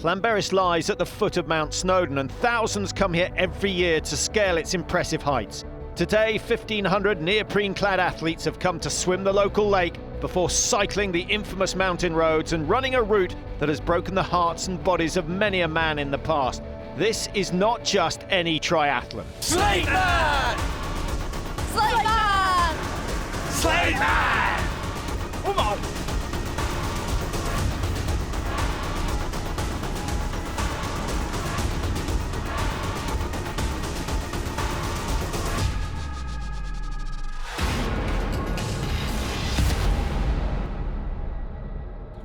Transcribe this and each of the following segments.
Llanberis lies at the foot of Mount Snowdon, and thousands come here every year to scale its impressive heights. Today, 1,500 neoprene-clad athletes have come to swim the local lake before cycling the infamous mountain roads and running a route that has broken the hearts and bodies of many a man in the past. This is not just any triathlon. Slateman! Slateman! Slateman! Come on!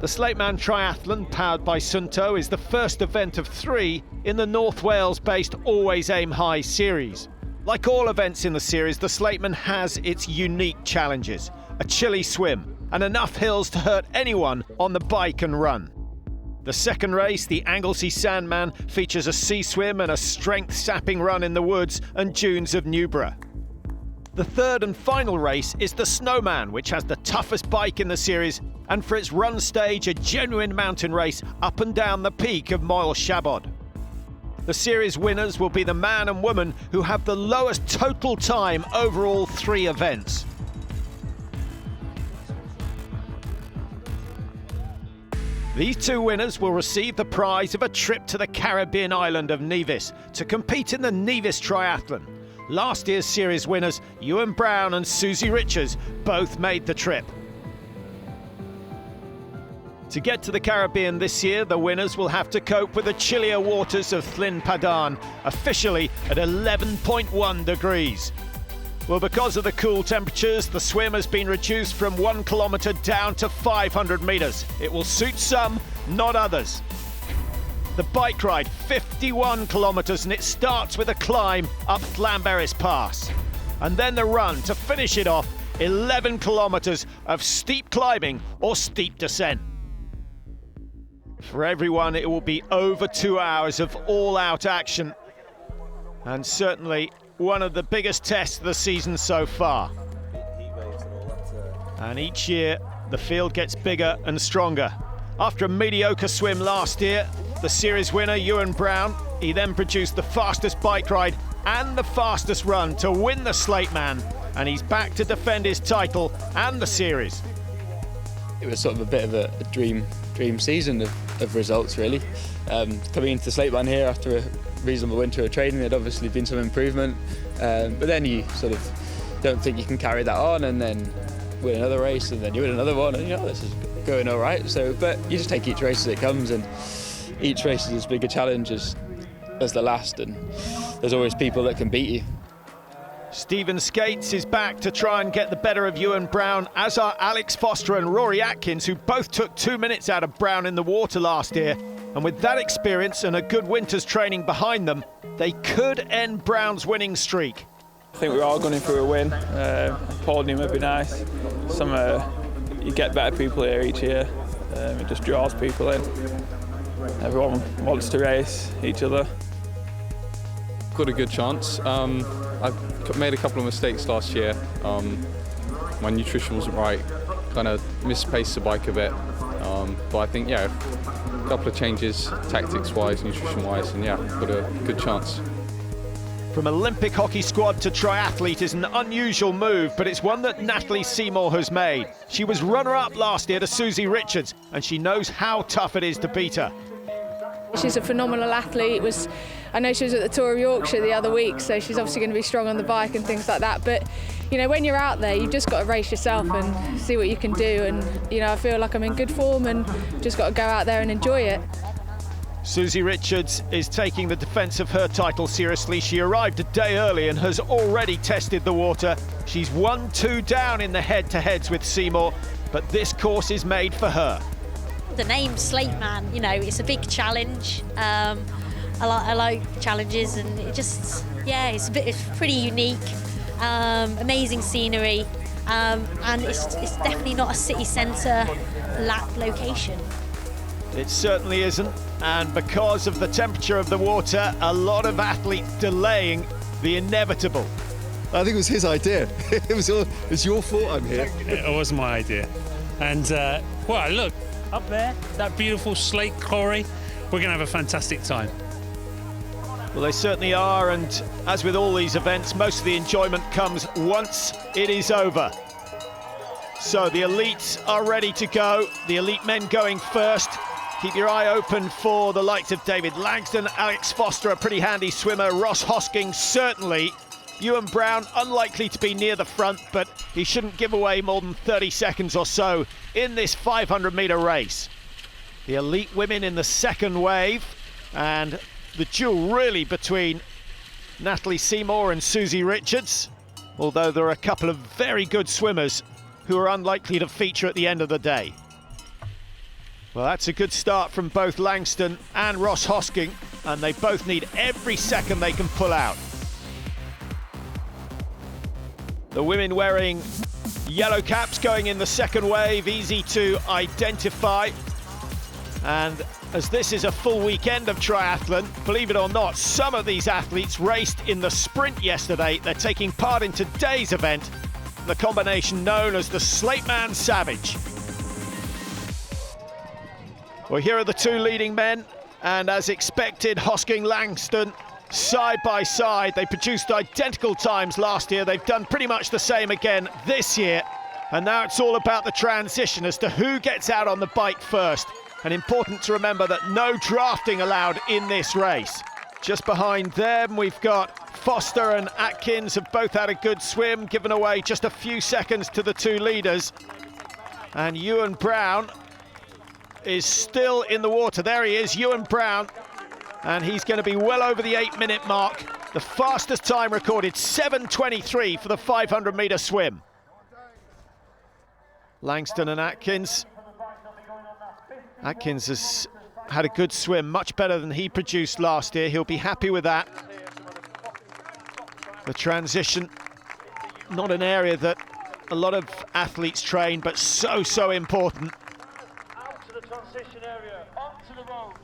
The Slateman Triathlon, powered by Sunto, is the first event of 3 in the North Wales-based Always Aim High series. Like all events in the series, the Slateman has its unique challenges. A chilly swim and enough hills to hurt anyone on the bike and run. The second race, the Anglesey Sandman, features a sea swim and a strength-sapping run in the woods and dunes of Newborough. The third and final race is the Snowman, which has the toughest bike in the series, and for its run stage, a genuine mountain race up and down the peak of Moel Shabod. The series winners will be the man and woman who have the lowest total time over all 3 events. These 2 winners will receive the prize of a trip to the Caribbean island of Nevis to compete in the Nevis Triathlon. Last year's series winners, Ewan Brown and Susie Richards, both made the trip. To get to the Caribbean this year, the winners will have to cope with the chillier waters of Llyn Padarn, officially at 11.1 degrees. Well, because of the cool temperatures, the swim has been reduced from 1 kilometre down to 500 metres. It will suit some, not others. The bike ride, 51 kilometres, and it starts with a climb up Llanberis Pass. And then the run to finish it off, 11 kilometres of steep climbing or steep descent. For everyone, it will be over 2 hours of all-out action, and certainly one of the biggest tests of the season so far. And each year, the field gets bigger and stronger. After a mediocre swim last year, the series winner, Ewan Brown, he then produced the fastest bike ride and the fastest run to win the Slateman, and he's back to defend his title and the series. It was sort of a bit of a dream season of results, really. Coming into the Slateman here after a reasonable winter of training, there'd obviously been some improvement, but then you sort of don't think you can carry that on and then win another race and then you win another one and this is going all right. But you just take each race as it comes, and each race is as big a challenge as the last, and there's always people that can beat you. Stephen Skates is back to try and get the better of Ewan Brown, as are Alex Foster and Rory Atkins, who both took 2 minutes out of Brown in the water last year. And with that experience and a good winter's training behind them, they could end Brown's winning streak. I think we're all going for a win. A podium would be nice. You get better people here each year. It just draws people in. Everyone wants to race each other. Got a good chance. I've made a couple of mistakes last year. My nutrition wasn't right. Kind of mispaced the bike a bit. But I think, a couple of changes, tactics-wise, nutrition-wise, and got a good chance. From Olympic hockey squad to triathlete is an unusual move, but it's one that Natalie Seymour has made. She was runner-up last year to Susie Richards, and she knows how tough it is to beat her. She's a phenomenal athlete. I know she was at the Tour of Yorkshire the other week, so she's obviously going to be strong on the bike and things like that. But, when you're out there, you've just got to race yourself and see what you can do. And, I feel like I'm in good form and just got to go out there and enjoy it. Susie Richards is taking the defence of her title seriously. She arrived a day early and has already tested the water. She's 1-2 down in the head-to-heads with Seymour, but this course is made for her. The name Slateman, it's a big challenge. I like challenges, and it's pretty unique. Amazing scenery, and it's definitely not a city centre location. It certainly isn't, and because of the temperature of the water, a lot of athletes delaying the inevitable. I think it was his idea. It's your fault I'm here. It wasn't my idea. And look, up there, that beautiful slate quarry we're going to have a fantastic time. Well, they certainly are, and as with all these events, most of the enjoyment comes once it is over. So the elites are ready to go. The elite men going first. Keep your eye open for the likes of David Langston, Alex Foster, a pretty handy swimmer, Ross Hosking certainly. Ewan Brown, unlikely to be near the front, but he shouldn't give away more than 30 seconds or so in this 500-metre race. The elite women in the second wave, and the duel really between Natalie Seymour and Susie Richards, although there are a couple of very good swimmers who are unlikely to feature at the end of the day. Well, that's a good start from both Langston and Ross Hosking, and they both need every second they can pull out. The women wearing yellow caps going in the second wave, easy to identify. And as this is a full weekend of triathlon, believe it or not, some of these athletes raced in the sprint yesterday. They're taking part in today's event, the combination known as the Slateman Savage. Well, here are the two leading men, and as expected, Hosking, Langston, side by side. They produced identical times last year. They've done pretty much the same again this year. And now it's all about the transition as to who gets out on the bike first. And important to remember that no drafting allowed in this race. Just behind them, we've got Foster and Atkins have both had a good swim, given away just a few seconds to the two leaders. And Ewan Brown is still in the water. There he is, Ewan Brown. And he's going to be well over the 8-minute mark. The fastest time recorded, 7:23 for the 500-metre swim. Langston and Atkins. Atkins has had a good swim, much better than he produced last year. He'll be happy with that. The transition, not an area that a lot of athletes train, but so important. Out to the transition area, onto the ropes,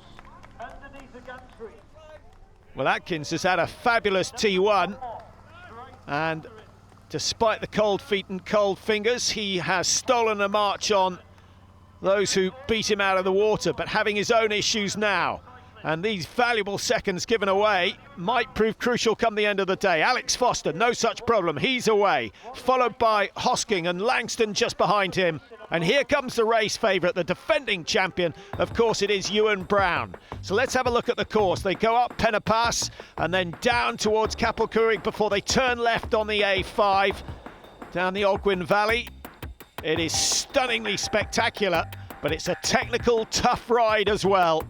underneath the gantry. Well, Atkins has had a fabulous T1, and despite the cold feet and cold fingers, he has stolen a march on those who beat him out of the water, but having his own issues now. And these valuable seconds given away might prove crucial come the end of the day. Alex Foster, no such problem, he's away. Followed by Hosking and Langston just behind him. And here comes the race favourite, the defending champion. Of course, it is Ewan Brown. So let's have a look at the course. They go up Penna Pass and then down towards Kapelkurig before they turn left on the A5 down the Ogwyn Valley. It is stunningly spectacular, but it's a technical, tough ride as well.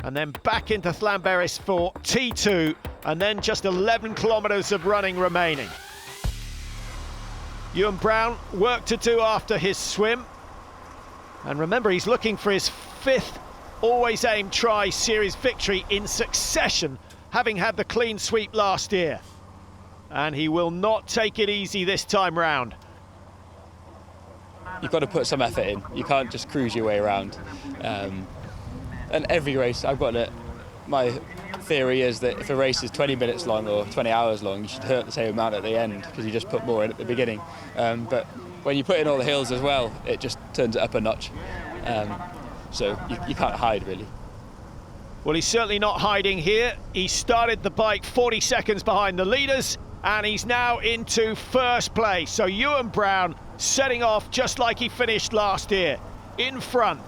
And then back into Llanberis for T2, and then just 11 kilometres of running remaining. Ewan Brown, work to do after his swim. And remember, he's looking for his 5th Always Aim Tri-Series victory in succession, having had the clean sweep last year. And he will not take it easy this time round. You've got to put some effort in. You can't just cruise your way around. And every race, my theory is that if a race is 20 minutes long or 20 hours long, you should hurt the same amount at the end because you just put more in at the beginning. But when you put in all the hills as well, it just turns it up a notch. So you can't hide, really. Well, he's certainly not hiding here. He started the bike 40 seconds behind the leaders, and he's now into first place. So Ewan Brown setting off just like he finished last year, in front.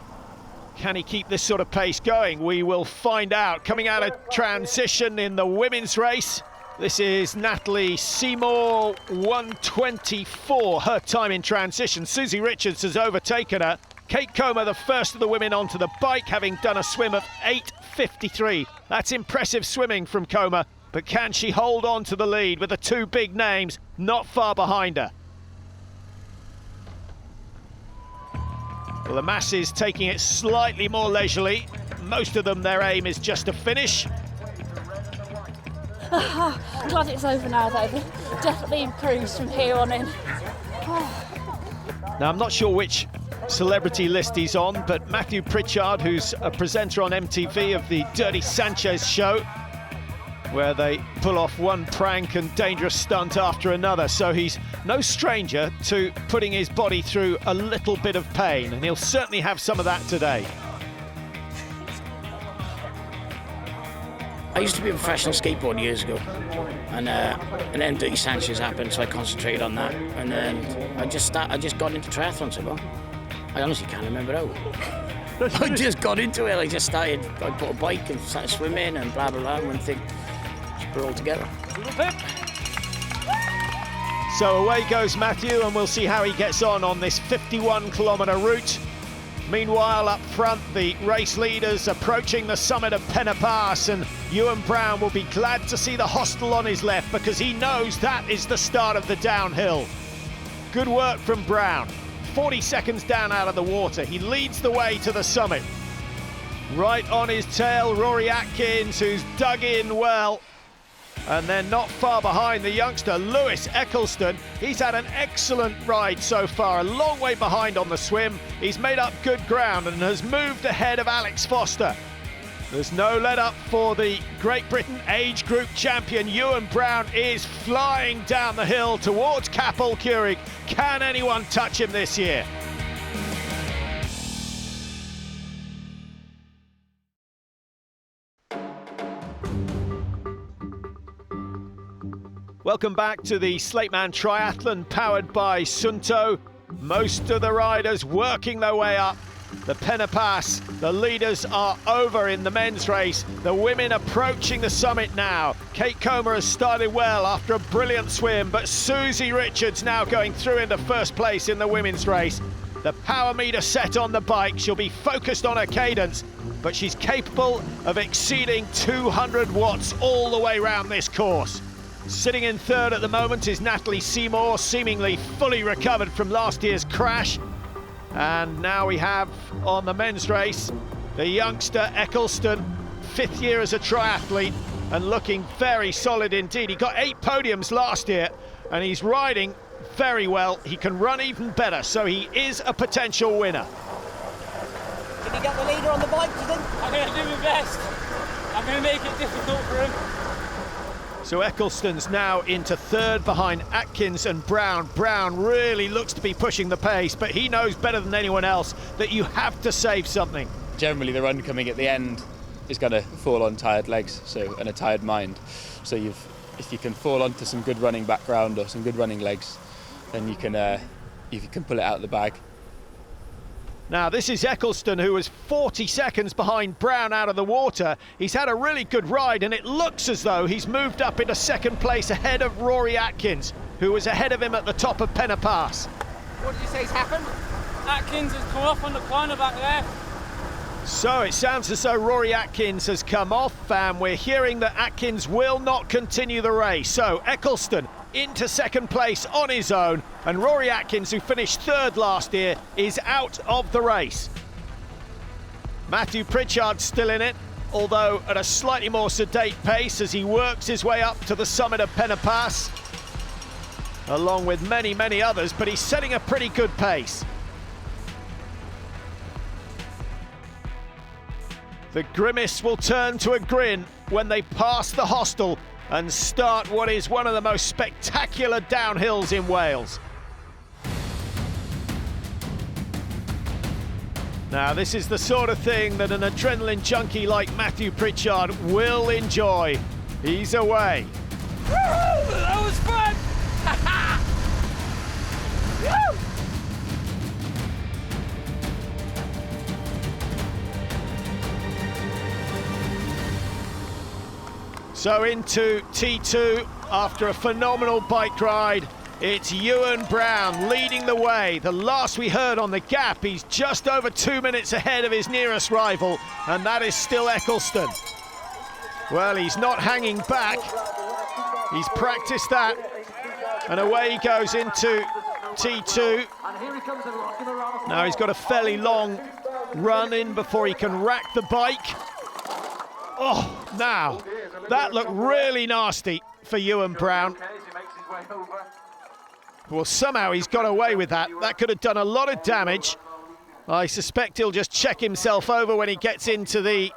Can he keep this sort of pace going? We will find out. Coming out of transition in the women's race, this is Natalie Seymour, 1:24, her time in transition. Susie Richards has overtaken her. Kate Comer, the first of the women onto the bike, having done a swim of 8:53. That's impressive swimming from Comer, but can she hold on to the lead with the two big names not far behind her? Well, the masses taking it slightly more leisurely. Most of them, their aim is just to finish. Glad it's over now, though. Definitely improves from here on in. Now, I'm not sure which celebrity list he's on, but Matthew Pritchard, who's a presenter on MTV of the Dirty Sanchez show, where they pull off one prank and dangerous stunt after another. So he's no stranger to putting his body through a little bit of pain, and he'll certainly have some of that today. I used to be a professional skateboarder years ago, and then Dirty Sanchez happened, so I concentrated on that, and then I just got into triathlon. So well, I honestly can't remember how. I just got into it. I bought a bike and started swimming and blah blah blah. And one thing, just put it all together. So away goes Matthew, and we'll see how he gets on this 51-kilometre route. Meanwhile, up front, the race leaders approaching the summit of Penna Pass, and Ewan Brown will be glad to see the hostel on his left because he knows that is the start of the downhill. Good work from Brown. 40 seconds down out of the water. He leads the way to the summit. Right on his tail, Rory Atkins, who's dug in well. And then not far behind, the youngster Lewis Eccleston. He's had an excellent ride so far, a long way behind on the swim. He's made up good ground and has moved ahead of Alex Foster. There's no let up for the Great Britain age group champion. Ewan Brown is flying down the hill towards Capel Curig. Can anyone touch him this year? Welcome back to the Slateman Triathlon powered by Sunto. Most of the riders working their way up the Penna Pass. The leaders are over in the men's race. The women approaching the summit now. Kate Comer has started well after a brilliant swim, but Susie Richards now going through into first place in the women's race. The power meter set on the bike. She'll be focused on her cadence, but she's capable of exceeding 200 watts all the way around this course. Sitting in third at the moment is Natalie Seymour, seemingly fully recovered from last year's crash. And now we have on the men's race the youngster Eccleston, 5th year as a triathlete and looking very solid indeed. He got 8 podiums last year and he's riding very well. He can run even better, so he is a potential winner. Can you get the leader on the bike, do you think? I'm going to do my best. I'm going to make it difficult for him. So Eccleston's now into third behind Atkins and Brown. Brown really looks to be pushing the pace, but he knows better than anyone else that you have to save something. Generally, the run coming at the end is going to fall on tired legs, and a tired mind. So if you can fall onto some good running background or some good running legs, then you can pull it out of the bag. Now this is Eccleston, who was 40 seconds behind Brown out of the water. He's had a really good ride and it looks as though he's moved up into second place ahead of Rory Atkins, who was ahead of him at the top of Penna Pass. What did you say's happened? Atkins has come off on the corner back there. So it sounds as though Rory Atkins has come off, and we're hearing that Atkins will not continue the race. So Eccleston into second place on his own, and Rory Atkins, who finished third last year, is out of the race. Matthew Pritchard still in it, although at a slightly more sedate pace as he works his way up to the summit of Penna Pass, along with many, many others, but he's setting a pretty good pace. The grimace will turn to a grin when they pass the hostel and start what is one of the most spectacular downhills in Wales. Now this is the sort of thing that an adrenaline junkie like Matthew Pritchard will enjoy. He's away. Woo! That was fun! Woo! So into T2 after a phenomenal bike ride. It's Ewan Brown leading the way. The last we heard on the gap, he's just over 2 minutes ahead of his nearest rival, and that is still Eccleston. Well, he's not hanging back. He's practiced that, and away he goes into T2. Now he's got a fairly long run in before he can rack the bike. Oh, now, that looked really nasty for Ewan Brown. Well, somehow he's got away with that. That could have done a lot of damage. I suspect he'll just check himself over when he gets into the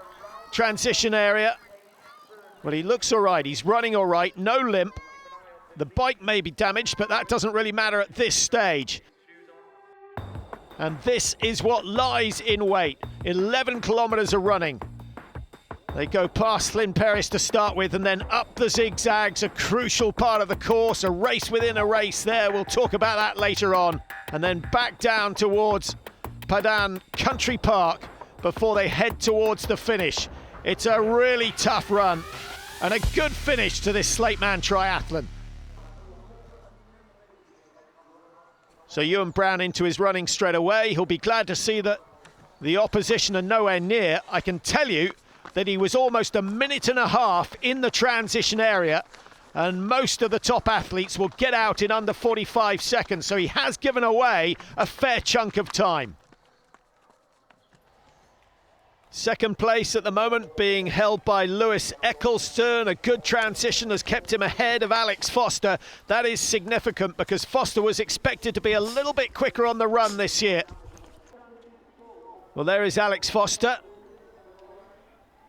transition area. Well, he looks all right. He's running all right, no limp. The bike may be damaged, but that doesn't really matter at this stage. And this is what lies in wait. 11 kilometres of running. They go past Llyn Peris to start with and then up the zigzags, a crucial part of the course, a race within a race there. We'll talk about that later on. And then back down towards Padan Country Park before they head towards the finish. It's a really tough run and a good finish to this Slateman Triathlon. So Ewan Brown into his running straight away. He'll be glad to see that the opposition are nowhere near. I can tell you that he was almost a minute and a half in the transition area, and most of the top athletes will get out in under 45 seconds, so he has given away a fair chunk of time. Second place at the moment being held by Lewis Eccleston. A good transition has kept him ahead of Alex Foster. That is significant because Foster was expected to be a little bit quicker on the run this year. Well, there is Alex Foster.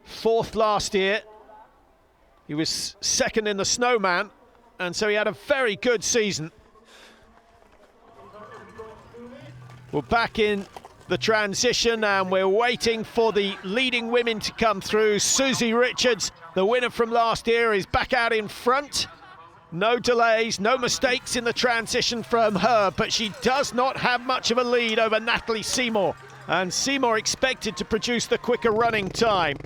Fourth last year. He was second in the Snowman, and so he had a very good season. We're back in the transition and we're waiting for the leading women to come through. Susie Richards, the winner from last year, is back out in front. No delays, no mistakes in the transition from her, but she does not have much of a lead over Natalie Seymour. And Seymour expected to produce the quicker running time.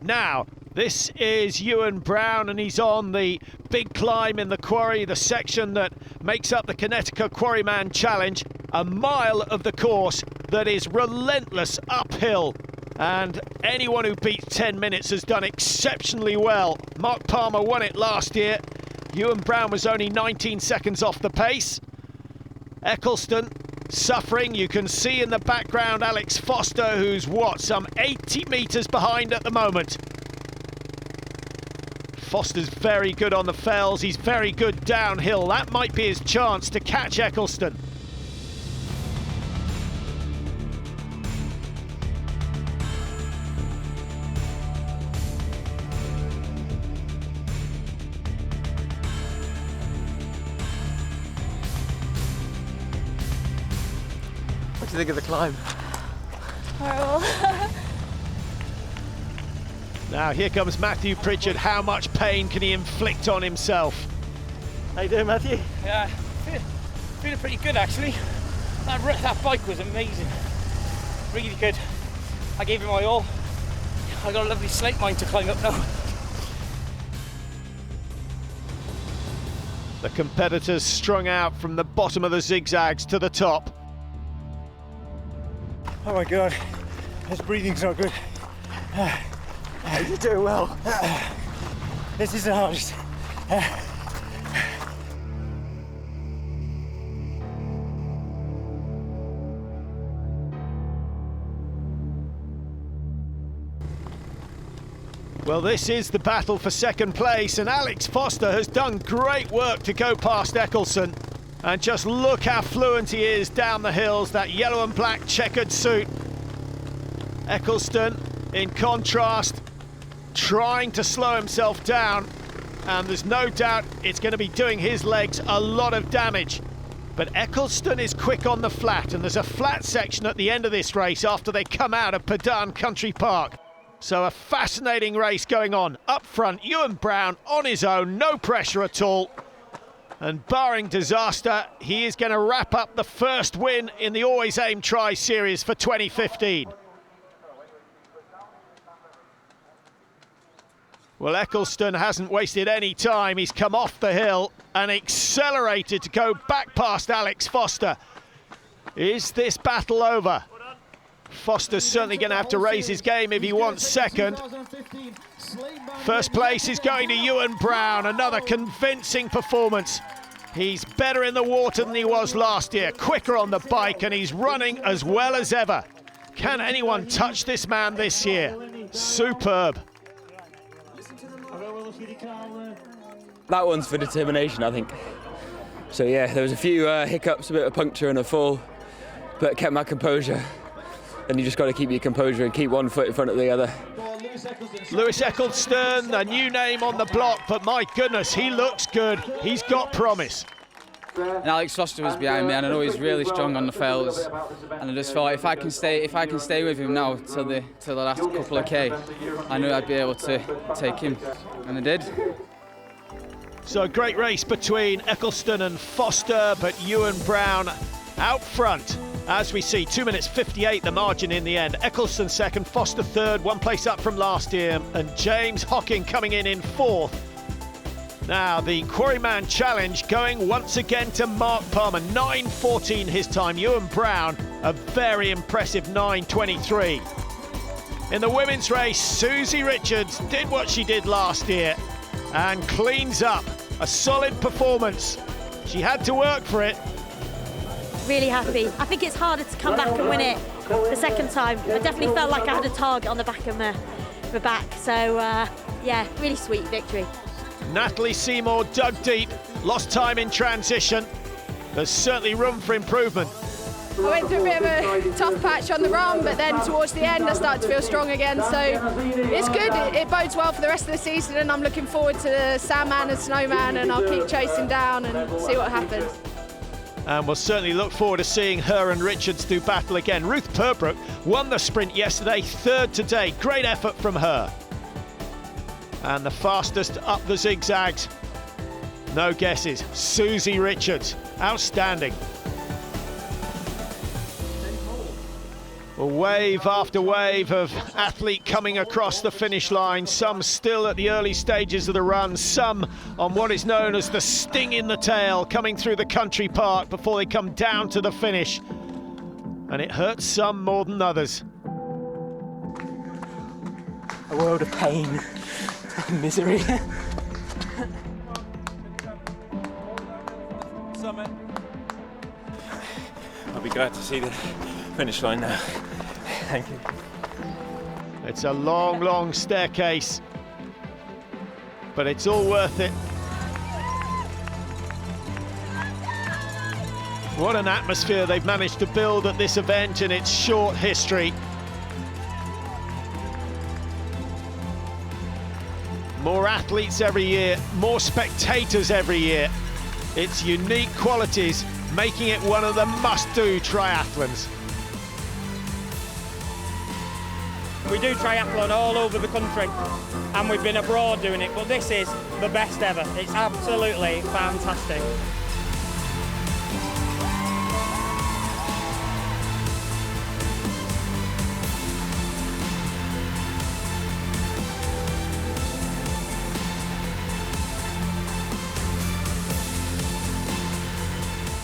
Now, this is Ewan Brown, and he's on the big climb in the quarry, the section that makes up the Connecticut Quarryman Challenge. A mile of the course that is relentless uphill. And anyone who beats 10 minutes has done exceptionally well. Mark Palmer won it last year. Ewan Brown was only 19 seconds off the pace. Eccleston suffering. You can see in the background Alex Foster, who's some 80 metres behind at the moment. Foster's very good on the fells. He's very good downhill. That might be his chance to catch Eccleston. What do you think of the climb? Horrible. Now here comes Matthew Pritchard. How much pain can he inflict on himself? How you doing, Matthew? Yeah, feeling pretty good actually. That bike was amazing. Really good. I gave it my all. I got a lovely slate mine to climb up now. The competitors strung out from the bottom of the zigzags to the top. Oh my God, this breathing's not good. You're doing well. This is the hardest. Well, this is the battle for second place, and Alex Foster has done great work to go past Eccleston. And just look how fluent he is down the hills, that yellow and black checkered suit. Eccleston, in contrast, trying to slow himself down, and there's no doubt it's going to be doing his legs a lot of damage. But Eccleston is quick on the flat, and there's a flat section at the end of this race after they come out of Padan Country Park. So a fascinating race going on. Up front, Ewan Brown on his own, no pressure at all. And barring disaster, he is going to wrap up the first win in the Always Aim Tri Series for 2015. Well, Eccleston hasn't wasted any time. He's come off the hill and accelerated to go back past Alex Foster. Is this battle over? Foster's certainly going to have to raise his game if he wants second. First place is going to Ewan Brown, another convincing performance. He's better in the water than he was last year, quicker on the bike, and he's running as well as ever. Can anyone touch this man this year? Superb. That one's for determination, I think. So yeah, there was a few hiccups, a bit of puncture and a fall, but kept my composure. And you just got to keep your composure and keep one foot in front of the other. Lewis Eccleston, a new name on the block, but my goodness, he looks good. He's got promise. and Alex Foster was behind me, and I know he's really strong on the fells. And I just thought if I can stay with him now till the last couple of K, I knew I'd be able to take him, and I did. So a great race between Eccleston and Foster, but Ewan Brown out front. As we see, 2 minutes 58 the margin in the end. Eccleston second, Foster third, one place up from last year, and James Hocking coming in fourth. Now the Quarryman Challenge going once again to Mark Palmer, 9:14 his time. Ewan Brown, a very impressive 9:23. In the women's race, Susie Richards did what she did last year and cleans up. A solid performance. She had to work for it. Really happy. I think it's harder to come back and win it the second time. I definitely felt like I had a target on the back of my back. So, yeah, really sweet victory. Natalie Seymour dug deep, lost time in transition. There's certainly room for improvement. I went through a bit of a tough patch on the run, but then towards the end I started to feel strong again, so it's good. It bodes well for the rest of the season, and I'm looking forward to the Sandman and Snowman, and I'll keep chasing down and see what happens. And we'll certainly look forward to seeing her and Richards do battle again. Ruth Purbrook won the sprint yesterday, third today. Great effort from her. And the fastest up the zigzags, no guesses, Susie Richards. Outstanding. Well, wave after wave of athlete coming across the finish line, some still at the early stages of the run, some on what is known as the sting in the tail, coming through the country park before they come down to the finish. And it hurts some more than others. A world of pain and misery. I'll be glad to see the finish line now. Thank you. It's a long, long staircase, but it's all worth it. What an atmosphere they've managed to build at this event in its short history. More athletes every year, more spectators every year. Its unique qualities making it one of the must-do triathlons. We do triathlon all over the country, and we've been abroad doing it, but this is the best ever. It's absolutely fantastic.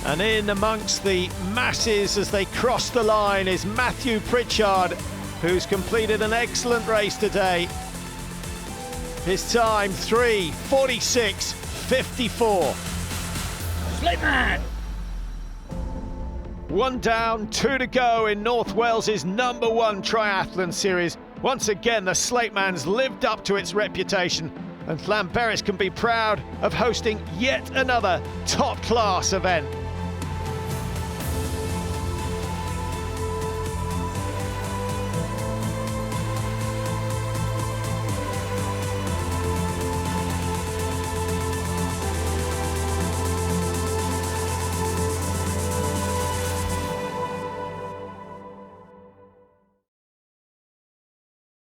And in amongst the masses as they cross the line is Matthew Pritchard, who's completed an excellent race today. His time 3:46.54. Slateman! One down, two to go in North Wales's #1 triathlon series. Once again, the Slateman's lived up to its reputation, and Llanberis can be proud of hosting yet another top-class event.